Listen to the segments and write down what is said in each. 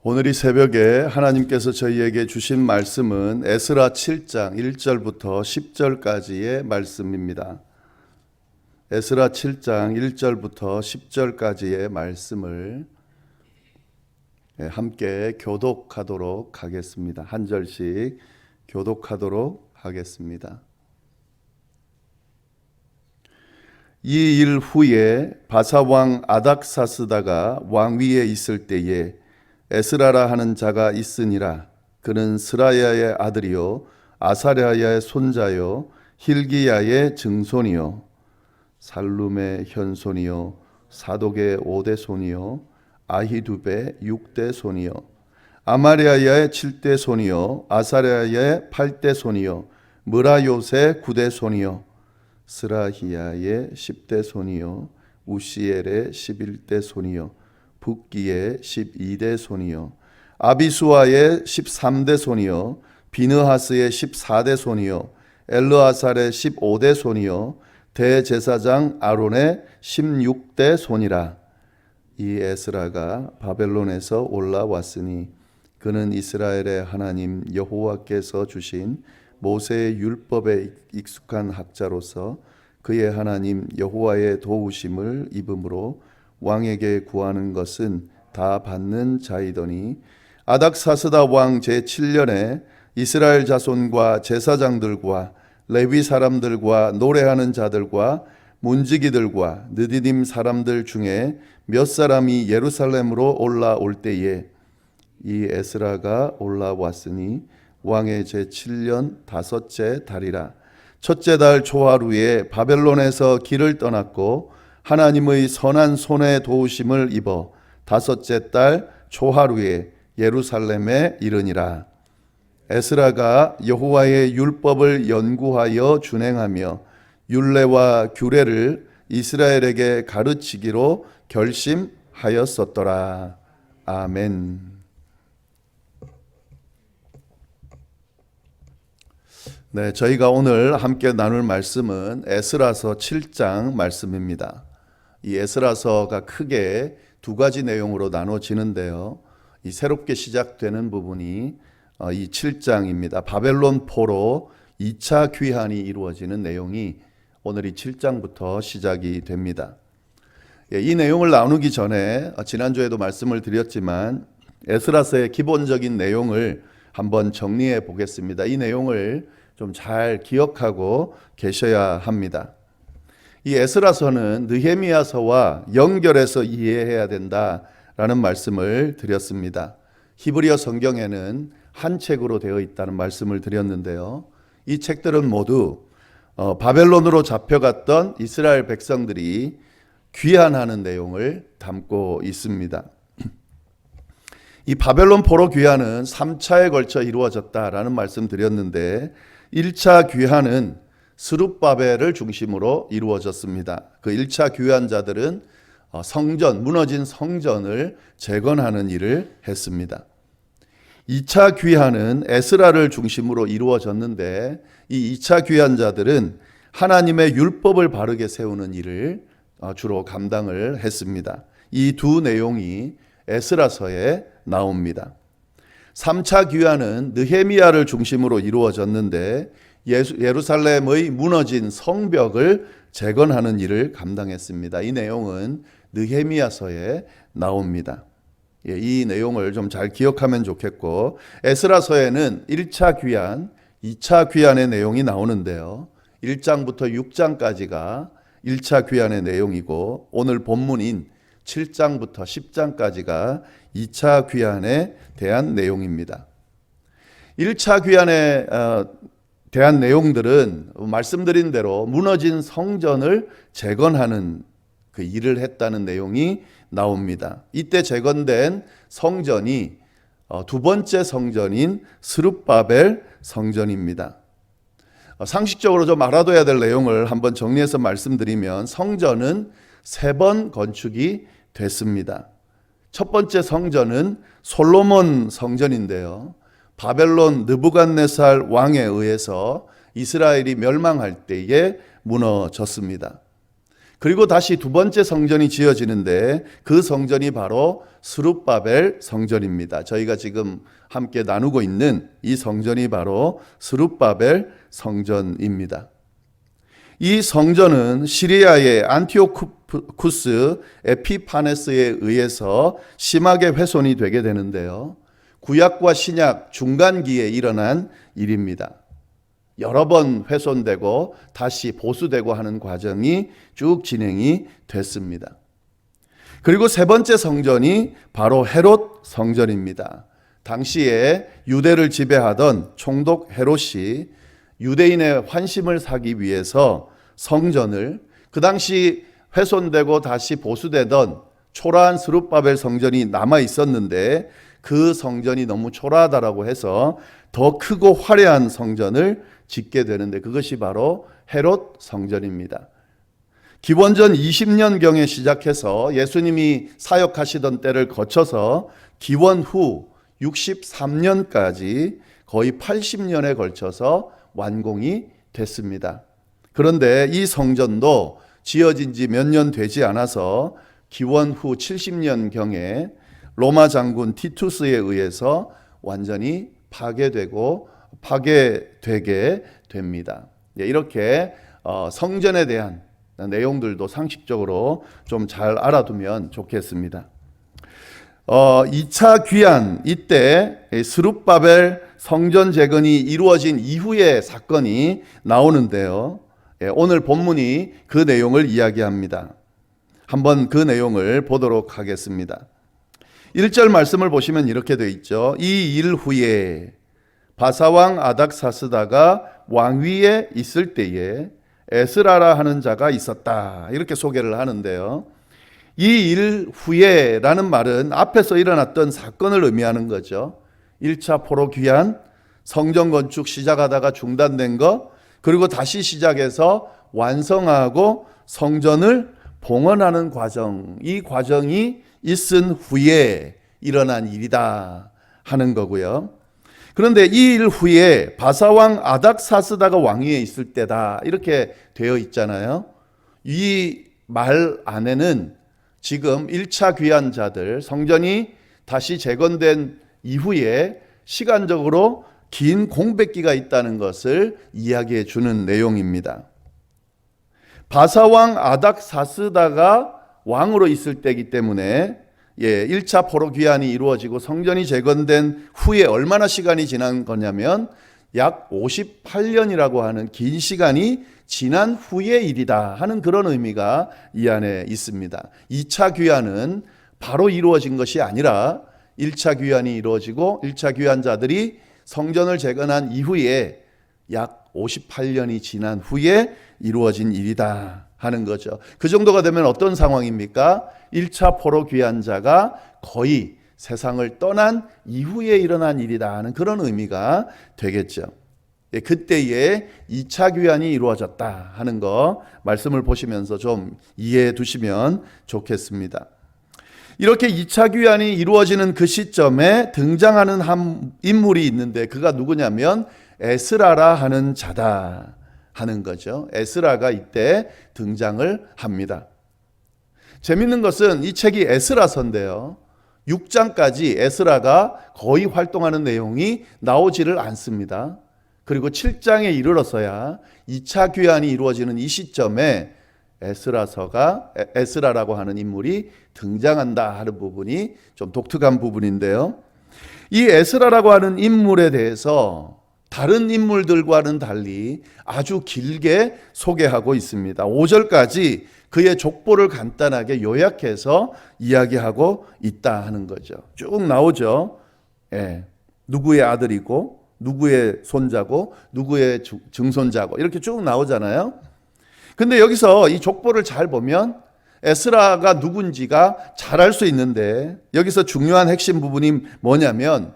오늘 이 새벽에 하나님께서 저희에게 주신 말씀은 에스라 7장 1절부터 10절까지의 말씀입니다. 에스라 7장 1절부터 10절까지의 말씀을 함께 교독하도록 하겠습니다. 한 절씩 교독하도록 하겠습니다. 이 일 후에 바사왕 아닥사스다가 왕위에 있을 때에 에스라라 하는 자가 있으니라. 그는 스라야의 아들이요 아사랴의 손자요 힐기야의 증손이요 살룸의 현손이요 사독의 5대 손이요 아히두베 6대 손이요 아마리아의 7대 손이요 아사랴의 8대 손이요 무라요세 9대 손이요 스라히야의 10대 손이요 우시엘의 11대 손이요 붓기의 12대 손이요 아비수아의 13대 손이요 비느하스의 14대 손이요 엘르아살의 15대 손이요 대제사장 아론의 16대 손이라. 이 에스라가 바벨론에서 올라왔으니 그는 이스라엘의 하나님 여호와께서 주신 모세의 율법에 익숙한 학자로서 그의 하나님 여호와의 도우심을 입음으로 왕에게 구하는 것은 다 받는 자이더니 아닥사스다 왕 제7년에 이스라엘 자손과 제사장들과 레위 사람들과 노래하는 자들과 문지기들과 느디딤 사람들 중에 몇 사람이 예루살렘으로 올라올 때에 이 에스라가 올라왔으니 왕의 제7년 다섯째 달이라. 첫째 달 초하루에 바벨론에서 길을 떠났고 하나님의 선한 손의 도우심을 입어 다섯째 달 초하루에 예루살렘에 이르니라. 에스라가 여호와의 율법을 연구하여 준행하며 율례와 규례를 이스라엘에게 가르치기로 결심하였었더라. 아멘. 네, 저희가 오늘 함께 나눌 말씀은 에스라서 7장 말씀입니다. 이 에스라서가 크게 두 가지 내용으로 나눠지는데요. 이 새롭게 시작되는 부분이 이 7장입니다. 바벨론 포로 2차 귀환이 이루어지는 내용이 오늘 이 7장부터 시작이 됩니다. 이 내용을 나누기 전에 지난주에도 말씀을 드렸지만 에스라서의 기본적인 내용을 한번 정리해 보겠습니다. 이 내용을 좀 잘 기억하고 계셔야 합니다. 이 에스라서는 느헤미야서와 연결해서 이해해야 된다라는 말씀을 드렸습니다. 히브리어 성경에는 한 책으로 되어 있다는 말씀을 드렸는데요. 이 책들은 모두 바벨론으로 잡혀갔던 이스라엘 백성들이 귀환하는 내용을 담고 있습니다. 이 바벨론 포로 귀환은 3차에 걸쳐 이루어졌다라는 말씀 드렸는데 1차 귀환은 스룹바벨을 중심으로 이루어졌습니다. 그 1차 귀환자들은 성전, 무너진 성전을 재건하는 일을 했습니다. 2차 귀환은 에스라를 중심으로 이루어졌는데 이 2차 귀환자들은 하나님의 율법을 바르게 세우는 일을 주로 감당을 했습니다. 이 두 내용이 에스라서에 나옵니다. 3차 귀환은 느헤미야를 중심으로 이루어졌는데 예루살렘의 무너진 성벽을 재건하는 일을 감당했습니다. 이 내용은 느헤미야서에 나옵니다. 이 내용을 좀 잘 기억하면 좋겠고, 에스라서에는 1차 귀환, 2차 귀환의 내용이 나오는데요. 1장부터 6장까지가 1차 귀환의 내용이고 오늘 본문인 7장부터 10장까지가 2차 귀환에 대한 내용입니다. 1차 귀환에 대한 내용들은 말씀드린 대로 무너진 성전을 재건하는 그 일을 했다는 내용이 나옵니다. 이때 재건된 성전이 두 번째 성전인 스룹바벨 성전입니다. 상식적으로 좀 알아둬야 될 내용을 한번 정리해서 말씀드리면 성전은 3번 건축이 됐습니다. 첫 번째 성전은 솔로몬 성전인데요. 바벨론 느부갓네살 왕에 의해서 이스라엘이 멸망할 때에 무너졌습니다. 그리고 다시 두 번째 성전이 지어지는데 그 성전이 바로 스룹바벨 성전입니다. 저희가 지금 함께 나누고 있는 이 성전이 바로 스룹바벨 성전입니다. 이 성전은 시리아의 안티오쿠스 에피파네스에 의해서 심하게 훼손이 되게 되는데요. 구약과 신약 중간기에 일어난 일입니다. 여러 번 훼손되고 다시 보수되고 하는 과정이 쭉 진행이 됐습니다. 그리고 세 번째 성전이 바로 헤롯 성전입니다. 당시에 유대를 지배하던 총독 헤롯이 유대인의 환심을 사기 위해서 성전을, 그 당시 훼손되고 다시 보수되던 초라한 스룹바벨 성전이 남아 있었는데 그 성전이 너무 초라하다라고 해서 더 크고 화려한 성전을 짓게 되는데 그것이 바로 헤롯 성전입니다. 기원전 20년경에 시작해서 예수님이 사역하시던 때를 거쳐서 기원 후 63년까지 거의 80년에 걸쳐서 완공이 됐습니다. 그런데 이 성전도 지어진 지 몇 년 되지 않아서 기원 후 70년경에 로마 장군 티투스에 의해서 완전히 파괴되게 됩니다. 이렇게 성전에 대한 내용들도 상식적으로 좀 잘 알아두면 좋겠습니다. 2차 귀환, 이때 스룹바벨 성전 재건이 이루어진 이후의 사건이 나오는데요. 오늘 본문이 그 내용을 이야기합니다. 한번 그 내용을 보도록 하겠습니다. 1절 말씀을 보시면 이렇게 되어 있죠. 이 일 후에 바사왕 아닥사스다가 왕위에 있을 때에 에스라라 하는 자가 있었다. 이렇게 소개를 하는데요. 이 일 후에라는 말은 앞에서 일어났던 사건을 의미하는 거죠. 1차 포로 귀환, 성전 건축 시작하다가 중단된 거, 그리고 다시 시작해서 완성하고 성전을 봉헌하는 과정, 이 과정이 있은 후에 일어난 일이다 하는 거고요. 그런데 이 일 후에 바사왕 아닥사스다가 왕위에 있을 때다 이렇게 되어 있잖아요. 이 말 안에는 지금 1차 귀환자들, 성전이 다시 재건된 이후에 시간적으로 긴 공백기가 있다는 것을 이야기해 주는 내용입니다. 바사왕 아닥사스다가 왕으로 있을 때이기 때문에 1차 포로 귀환이 이루어지고 성전이 재건된 후에 얼마나 시간이 지난 거냐면 약 58년이라고 하는 긴 시간이 지난 후의 일이다 하는 그런 의미가 이 안에 있습니다. 2차 귀환은 바로 이루어진 것이 아니라 1차 귀환이 이루어지고 1차 귀환자들이 성전을 재건한 이후에 약 58년이 지난 후에 이루어진 일이다 하는 거죠. 그 정도가 되면 어떤 상황입니까? 1차 포로 귀환자가 거의 세상을 떠난 이후에 일어난 일이다 하는 그런 의미가 되겠죠. 그때에 2차 귀환이 이루어졌다 하는 거 말씀을 보시면서 좀 이해해 두시면 좋겠습니다. 이렇게 2차 귀환이 이루어지는 그 시점에 등장하는 한 인물이 있는데 그가 누구냐면 에스라라 하는 자다 하는 거죠. 에스라가 이때 등장을 합니다. 재밌는 것은 이 책이 에스라서인데요. 6장까지 에스라가 거의 활동하는 내용이 나오지를 않습니다. 그리고 7장에 이르러서야 2차 귀환이 이루어지는 이 시점에 에스라라고 하는 인물이 등장한다 하는 부분이 좀 독특한 부분인데요. 이 에스라라고 하는 인물에 대해서 다른 인물들과는 달리 아주 길게 소개하고 있습니다. 5절까지 그의 족보를 간단하게 요약해서 이야기하고 있다 하는 거죠. 쭉 나오죠. 누구의 아들이고 누구의 손자고 누구의 증손자고 이렇게 쭉 나오잖아요. 근데 여기서 이 족보를 잘 보면 에스라가 누군지가 잘 알 수 있는데 여기서 중요한 핵심 부분이 뭐냐면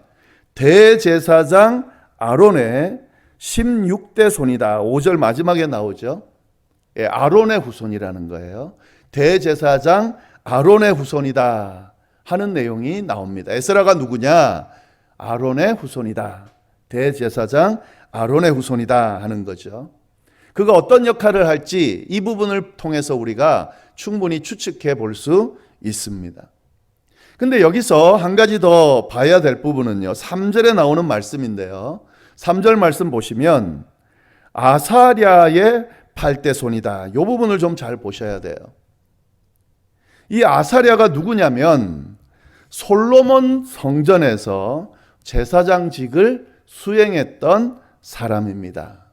대제사장 아론의 16대 손이다. 5절 마지막에 나오죠. 아론의 후손이라는 거예요. 대제사장 아론의 후손이다 하는 내용이 나옵니다. 에스라가 누구냐? 아론의 후손이다. 대제사장 아론의 후손이다 하는 거죠. 그가 어떤 역할을 할지 이 부분을 통해서 우리가 충분히 추측해 볼 수 있습니다. 근데 여기서 한 가지 더 봐야 될 부분은요. 3절에 나오는 말씀인데요. 3절 말씀 보시면 아사랴의 팔대손이다. 이 부분을 좀 잘 보셔야 돼요. 이 아사랴가 누구냐면 솔로몬 성전에서 제사장직을 수행했던 사람입니다.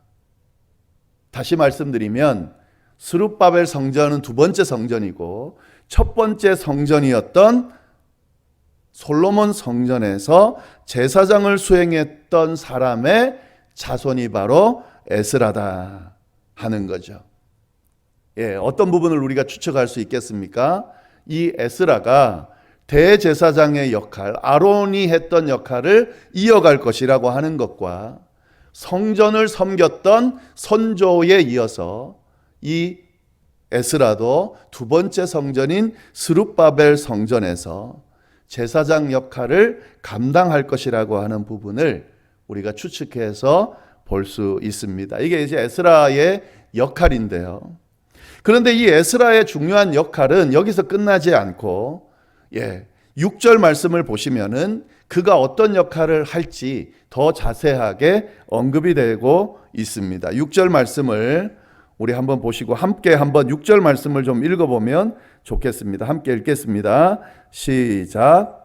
다시 말씀드리면 스룹바벨 성전은 두 번째 성전이고 첫 번째 성전이었던 솔로몬 성전에서 제사장을 수행했던 사람의 자손이 바로 에스라다 하는 거죠. 어떤 부분을 우리가 추측할 수 있겠습니까? 이 에스라가 대제사장의 역할, 아론이 했던 역할을 이어갈 것이라고 하는 것과 성전을 섬겼던 선조에 이어서 이 에스라도 두 번째 성전인 스룹바벨 성전에서 제사장 역할을 감당할 것이라고 하는 부분을 우리가 추측해서 볼 수 있습니다. 이게 이제 에스라의 역할인데요. 그런데 이 에스라의 중요한 역할은 여기서 끝나지 않고 6절 말씀을 보시면은 그가 어떤 역할을 할지 더 자세하게 언급이 되고 있습니다. 6절 말씀을 우리 한번 보시고 함께 한번 6절 말씀을 좀 읽어보면 좋겠습니다. 함께 읽겠습니다. 시작.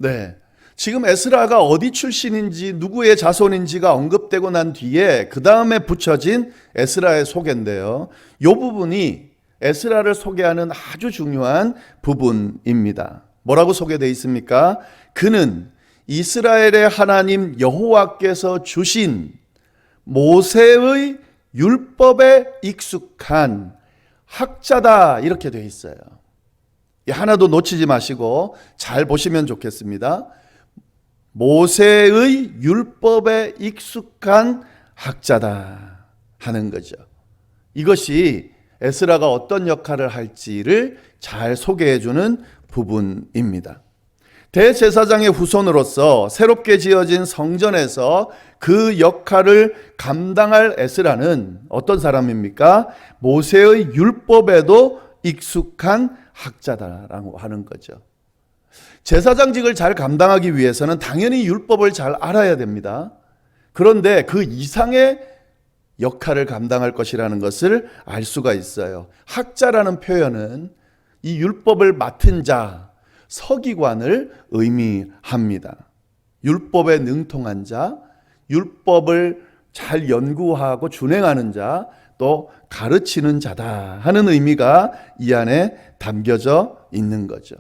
네. 지금 에스라가 어디 출신인지 누구의 자손인지가 언급되고 난 뒤에 그 다음에 붙여진 에스라의 소개인데요. 이 부분이 에스라를 소개하는 아주 중요한 부분입니다. 뭐라고 소개되어 있습니까? 그는 이스라엘의 하나님 여호와께서 주신 모세의 율법에 익숙한 학자다 이렇게 되어 있어요. 하나도 놓치지 마시고 잘 보시면 좋겠습니다. 모세의 율법에 익숙한 학자다 하는 거죠. 이것이 에스라가 어떤 역할을 할지를 잘 소개해주는 부분입니다. 대제사장의 후손으로서 새롭게 지어진 성전에서 그 역할을 감당할 에스라는 어떤 사람입니까? 모세의 율법에도 익숙한 학자다라고 하는 거죠. 제사장직을 잘 감당하기 위해서는 당연히 율법을 잘 알아야 됩니다. 그런데 그 이상의 역할을 감당할 것이라는 것을 알 수가 있어요. 학자라는 표현은 이 율법을 맡은 자, 서기관을 의미합니다. 율법에 능통한 자, 율법을 잘 연구하고 준행하는 자, 또 가르치는 자다 하는 의미가 이 안에 담겨져 있는 거죠.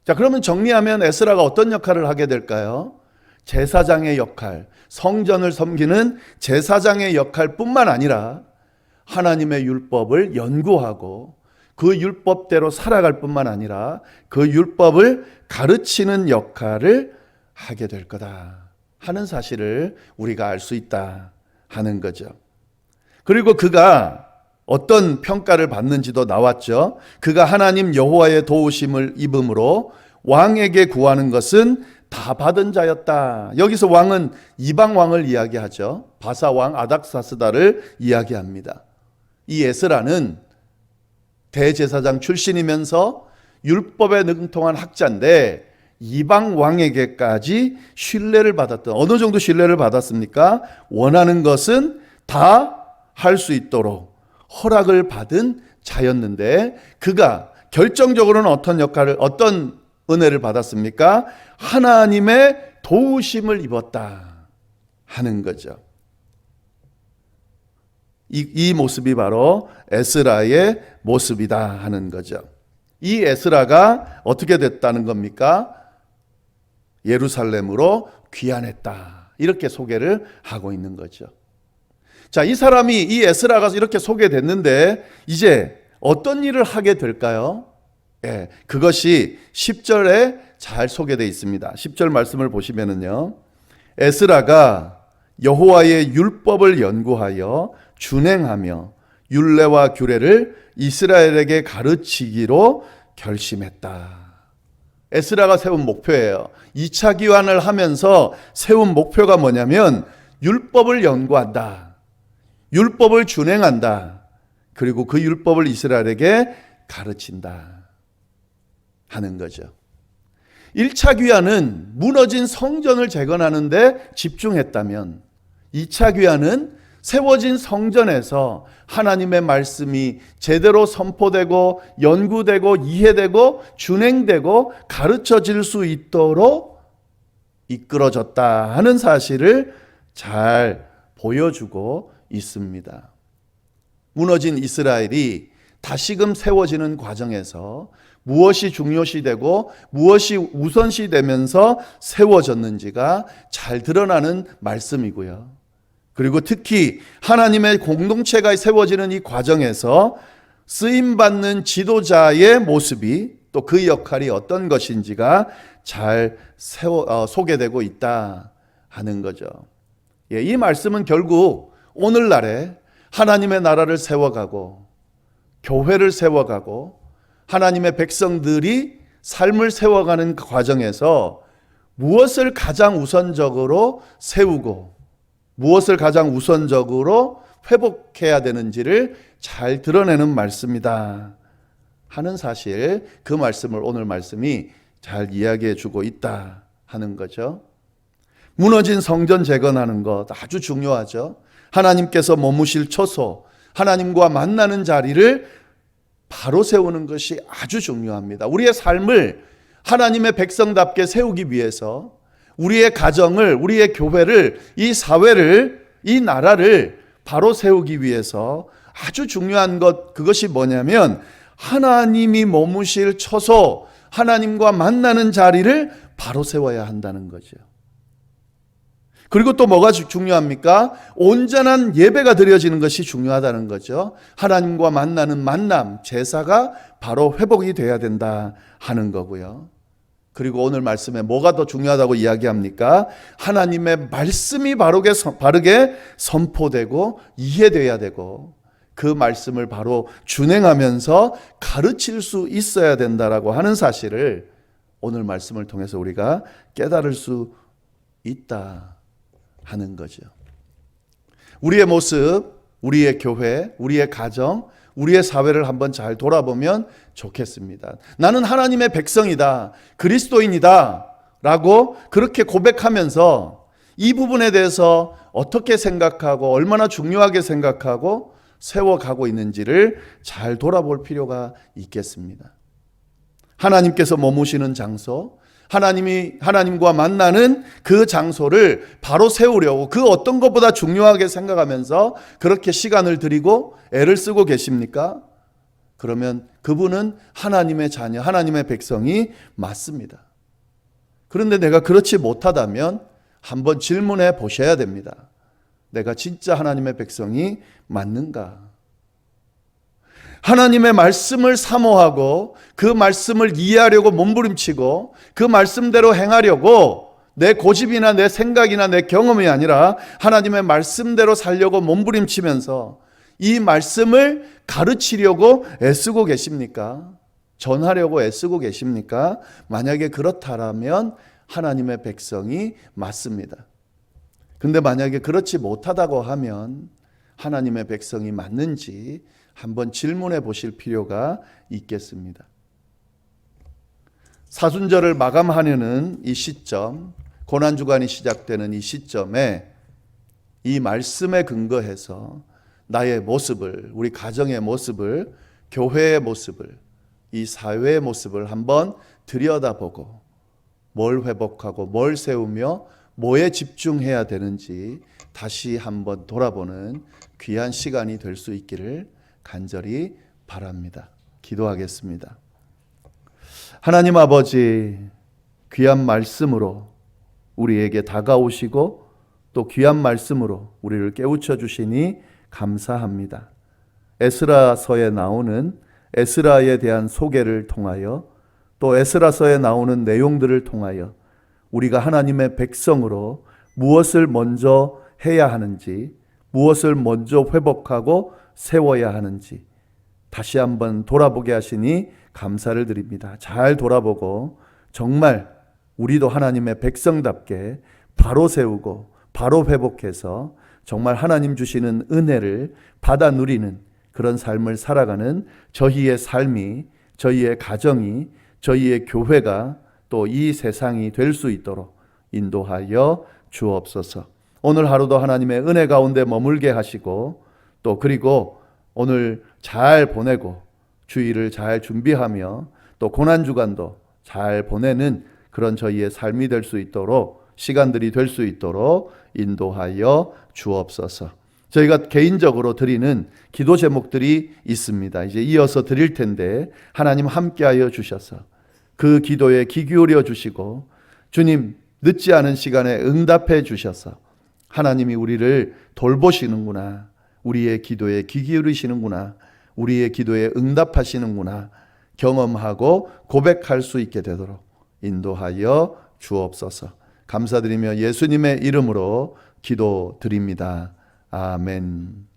자, 그러면 정리하면 에스라가 어떤 역할을 하게 될까요? 제사장의 역할, 성전을 섬기는 제사장의 역할뿐만 아니라 하나님의 율법을 연구하고 그 율법대로 살아갈 뿐만 아니라 그 율법을 가르치는 역할을 하게 될 거다 하는 사실을 우리가 알 수 있다 하는 거죠. 그리고 그가 어떤 평가를 받는지도 나왔죠. 그가 하나님 여호와의 도우심을 입음으로 왕에게 구하는 것은 다 받은 자였다. 여기서 왕은 이방 왕을 이야기하죠. 바사 왕 아닥사스다를 이야기합니다. 이 에스라는 대제사장 출신이면서 율법에 능통한 학자인데 이방 왕에게까지 신뢰를 받았던, 어느 정도 신뢰를 받았습니까? 원하는 것은 다 할 수 있도록 허락을 받은 자였는데 그가 결정적으로는 어떤 역할을, 어떤 은혜를 받았습니까? 하나님의 도우심을 입었다 하는 거죠. 이 모습이 바로 에스라의 모습이다 하는 거죠. 이 에스라가 어떻게 됐다는 겁니까? 예루살렘으로 귀환했다. 이렇게 소개를 하고 있는 거죠. 자, 이 사람이, 이 에스라가 이렇게 소개됐는데 이제 어떤 일을 하게 될까요? 그것이 10절에 잘 소개되어 있습니다. 10절 말씀을 보시면은요. 에스라가 여호와의 율법을 연구하여 준행하며 율례와 규례를 이스라엘에게 가르치기로 결심했다. 에스라가 세운 목표예요. 2차 기환을 하면서 세운 목표가 뭐냐면 율법을 연구한다. 율법을 준행한다. 그리고 그 율법을 이스라엘에게 가르친다 하는 거죠. 1차 귀환은 무너진 성전을 재건하는 데 집중했다면 2차 귀환은 세워진 성전에서 하나님의 말씀이 제대로 선포되고 연구되고 이해되고 준행되고 가르쳐질 수 있도록 이끌어졌다 하는 사실을 잘 보여주고 있습니다. 무너진 이스라엘이 다시금 세워지는 과정에서 무엇이 중요시되고 무엇이 우선시되면서 세워졌는지가 잘 드러나는 말씀이고요. 그리고 특히 하나님의 공동체가 세워지는 이 과정에서 쓰임받는 지도자의 모습이 또 그 역할이 어떤 것인지가 잘 소개되고 있다 하는 거죠. 이 말씀은 결국 오늘날에 하나님의 나라를 세워가고 교회를 세워가고 하나님의 백성들이 삶을 세워가는 과정에서 무엇을 가장 우선적으로 세우고 무엇을 가장 우선적으로 회복해야 되는지를 잘 드러내는 말씀이다 하는 사실, 그 말씀을 오늘 말씀이 잘 이야기해 주고 있다 하는 거죠. 무너진 성전 재건하는 것 아주 중요하죠. 하나님께서 머무실 처소, 하나님과 만나는 자리를 바로 세우는 것이 아주 중요합니다. 우리의 삶을 하나님의 백성답게 세우기 위해서 우리의 가정을, 우리의 교회를, 이 사회를, 이 나라를 바로 세우기 위해서 아주 중요한 것, 그것이 뭐냐면 하나님이 머무실 처소, 하나님과 만나는 자리를 바로 세워야 한다는 거죠. 그리고 또 뭐가 중요합니까? 온전한 예배가 드려지는 것이 중요하다는 거죠. 하나님과 만나는 만남, 제사가 바로 회복이 돼야 된다 하는 거고요. 그리고 오늘 말씀에 뭐가 더 중요하다고 이야기합니까? 하나님의 말씀이 바르게 선포되고 이해돼야 되고 그 말씀을 바로 준행하면서 가르칠 수 있어야 된다라고 하는 사실을 오늘 말씀을 통해서 우리가 깨달을 수 있다 하는 거죠. 우리의 모습, 우리의 교회, 우리의 가정, 우리의 사회를 한번 잘 돌아보면 좋겠습니다. 나는 하나님의 백성이다, 그리스도인이다 라고 그렇게 고백하면서 이 부분에 대해서 어떻게 생각하고 얼마나 중요하게 생각하고 세워가고 있는지를 잘 돌아볼 필요가 있겠습니다. 하나님께서 머무시는 장소, 하나님과 만나는 그 장소를 바로 세우려고 그 어떤 것보다 중요하게 생각하면서 그렇게 시간을 들이고 애를 쓰고 계십니까? 그러면 그분은 하나님의 자녀, 하나님의 백성이 맞습니다. 그런데 내가 그렇지 못하다면 한번 질문해 보셔야 됩니다. 내가 진짜 하나님의 백성이 맞는가? 하나님의 말씀을 사모하고 그 말씀을 이해하려고 몸부림치고 그 말씀대로 행하려고 내 고집이나 내 생각이나 내 경험이 아니라 하나님의 말씀대로 살려고 몸부림치면서 이 말씀을 가르치려고 애쓰고 계십니까? 전하려고 애쓰고 계십니까? 만약에 그렇다면 하나님의 백성이 맞습니다. 근데 만약에 그렇지 못하다고 하면 하나님의 백성이 맞는지 한번 질문해 보실 필요가 있겠습니다. 사순절을 마감하려는 이 시점, 고난주간이 시작되는 이 시점에 이 말씀에 근거해서 나의 모습을, 우리 가정의 모습을, 교회의 모습을, 이 사회의 모습을 한번 들여다보고 뭘 회복하고 뭘 세우며 뭐에 집중해야 되는지 다시 한번 돌아보는 귀한 시간이 될 수 있기를 간절히 바랍니다. 기도하겠습니다. 하나님 아버지, 귀한 말씀으로 우리에게 다가오시고 또 귀한 말씀으로 우리를 깨우쳐 주시니 감사합니다. 에스라서에 나오는 에스라에 대한 소개를 통하여 또 에스라서에 나오는 내용들을 통하여 우리가 하나님의 백성으로 무엇을 먼저 해야 하는지, 무엇을 먼저 회복하고 세워야 하는지 다시 한번 돌아보게 하시니 감사를 드립니다. 잘 돌아보고 정말 우리도 하나님의 백성답게 바로 세우고 바로 회복해서 정말 하나님 주시는 은혜를 받아 누리는 그런 삶을 살아가는 저희의 삶이, 저희의 가정이, 저희의 교회가 또 이 세상이 될 수 있도록 인도하여 주옵소서. 오늘 하루도 하나님의 은혜 가운데 머물게 하시고 또 그리고 오늘 잘 보내고 주일을 잘 준비하며 또 고난주간도 잘 보내는 그런 저희의 삶이 될 수 있도록, 시간들이 될 수 있도록 인도하여 주옵소서. 저희가 개인적으로 드리는 기도 제목들이 있습니다. 이제 이어서 드릴 텐데 하나님 함께하여 주셔서 그 기도에 귀 기울여 주시고 주님 늦지 않은 시간에 응답해 주셔서 하나님이 우리를 돌보시는구나, 우리의 기도에 귀 기울이시는구나, 우리의 기도에 응답하시는구나 경험하고 고백할 수 있게 되도록 인도하여 주옵소서. 감사드리며 예수님의 이름으로 기도드립니다. 아멘.